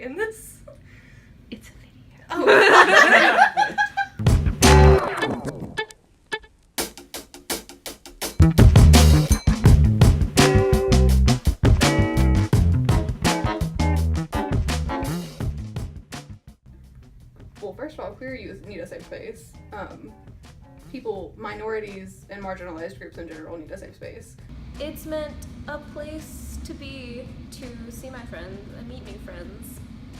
in this? It's a video. Oh. Well, first of all, queer youth need a safe space. People, minorities, and marginalized groups in general need a safe space. It's meant a place to be, to see my friends and meet new friends,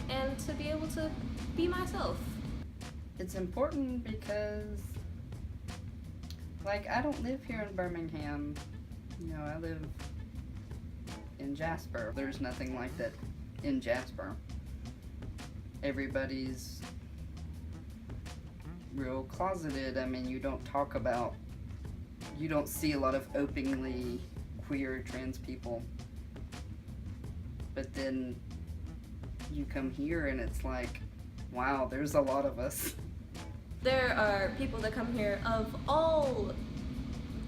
and to be able to be myself. It's important because, like, I don't live here in Birmingham. You know, I live in Jasper. There's nothing like that in Jasper. Everybody's real closeted. I mean, you don't see a lot of openly queer trans people. But then you come here and it's like, wow, there's a lot of us. There are people that come here of all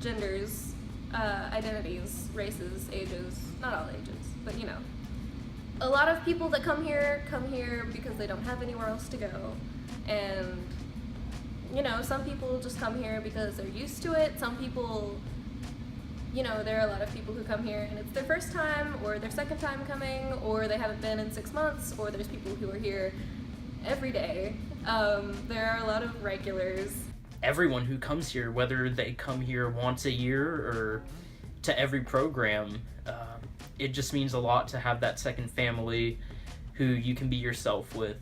genders, identities, races, ages, not all ages, but you know. A lot of people that come here because they don't have anywhere else to go. And you know, some people just come here because they're used to it. Some people, you know, there are a lot of people who come here and it's their first time or their second time coming, or they haven't been in 6 months, or there's people who are here every day. There are a lot of regulars. Everyone who comes here, whether they come here once a year or to every program, it just means a lot to have that second family who you can be yourself with.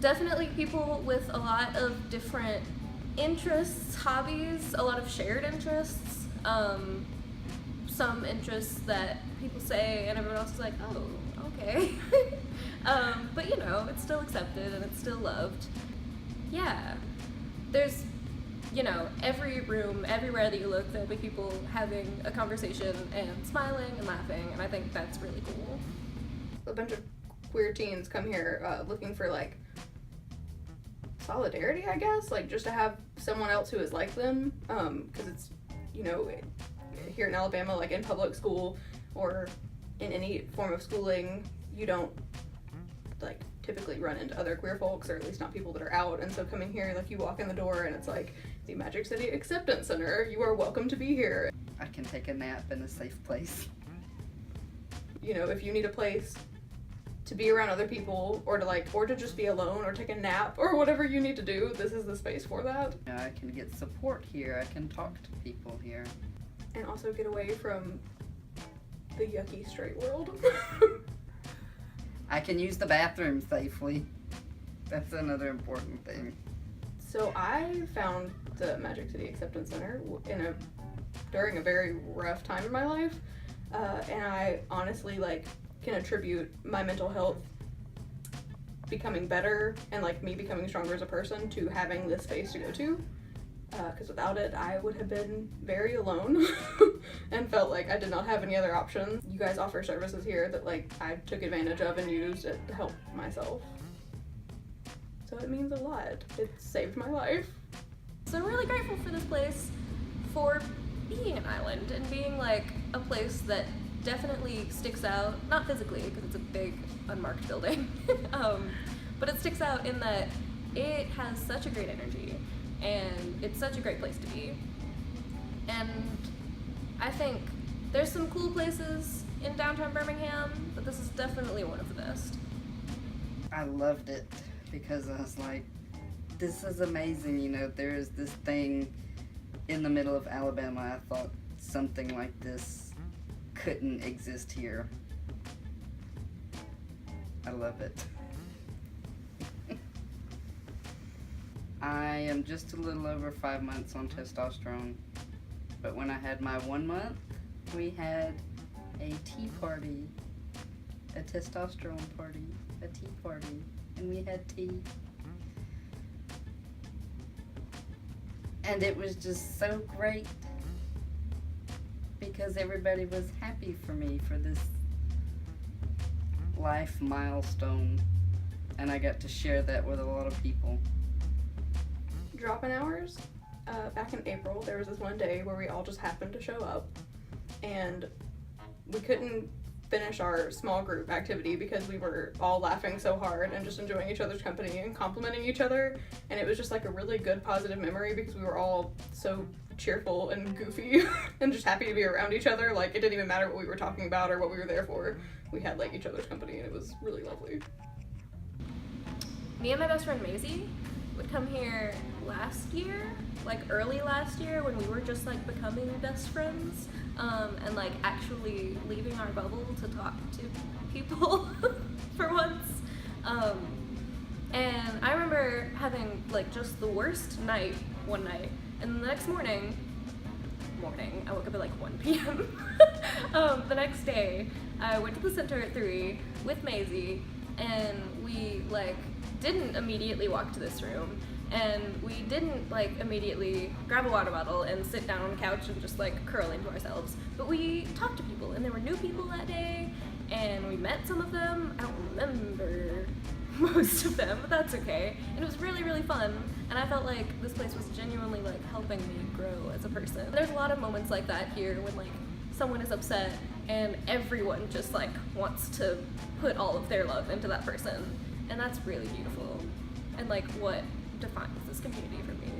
Definitely people with a lot of different interests, hobbies, a lot of shared interests, some interests that people say and everyone else is like, oh, okay. But you know, it's still accepted and it's still loved. Yeah, there's, you know, every room, everywhere that you look, there'll be people having a conversation and smiling and laughing, and I think that's really cool. A bunch of queer teens come here looking for, like, solidarity, I guess, like, just to have someone else who is like them, because it's, you know, here in Alabama, like, in public school or in any form of schooling, you don't, like, typically run into other queer folks, or at least not people that are out. And so coming here, like, you walk in the door and it's like, the Magic City Acceptance Center, you are welcome to be here. I can take a nap in a safe place. You know, if you need a place to be around other people, or to just be alone, or take a nap, or whatever you need to do, this is the space for that. You know, I can get support here, I can talk to people here. And also get away from the yucky straight world. I can use the bathroom safely. That's another important thing. So I found the Magic City Acceptance Center during a very rough time in my life, and I honestly, like, can attribute my mental health becoming better and, like, me becoming stronger as a person to having this space to go to, because without it I would have been very alone and felt like I did not have any other options. You guys offer services here that, like, I took advantage of and used it to help myself. So it means a lot. It saved my life. So I'm really grateful for this place, for being an island and being, like, a place that definitely sticks out, not physically because it's a big unmarked building, but it sticks out in that it has such a great energy and it's such a great place to be. And I think there's some cool places in downtown Birmingham, but this is definitely one of the best. I loved it because I was like, this is amazing, you know, there is this thing in the middle of Alabama. I thought something like this couldn't exist here. I love it. I am just a little over 5 months on testosterone, but when I had my 1 month, we had a tea party, a testosterone party, a tea party, and we had tea. And it was just so great because everybody was happy for me for this life milestone, and I got to share that with a lot of people. Drop-in hours, back in April, there was this one day where we all just happened to show up, and we couldn't finish our small group activity because we were all laughing so hard and just enjoying each other's company and complimenting each other. And it was just like a really good positive memory because we were all so cheerful and goofy and just happy to be around each other. Like, it didn't even matter what we were talking about or what we were there for. We had like each other's company and it was really lovely. Me and my best friend Maisie would come here last year, like early last year, when we were just like becoming best friends, and like actually leaving our bubble to talk to people for once. And I remember having like just the worst night one night, and the next morning, I woke up at like 1 p.m. The next day, I went to the center at 3 with Maisie, and we like didn't immediately walk to this room, and we didn't like immediately grab a water bottle and sit down on the couch and just like curl into ourselves, but we talked to people, and there were new people that day, and we met some of them. I don't remember most of them, but that's okay. And it was really, really fun, and I felt like this place was genuinely like helping me grow as a person. There's a lot of moments like that here when like someone is upset and everyone just like wants to put all of their love into that person, and that's really beautiful and like what defines this community for me.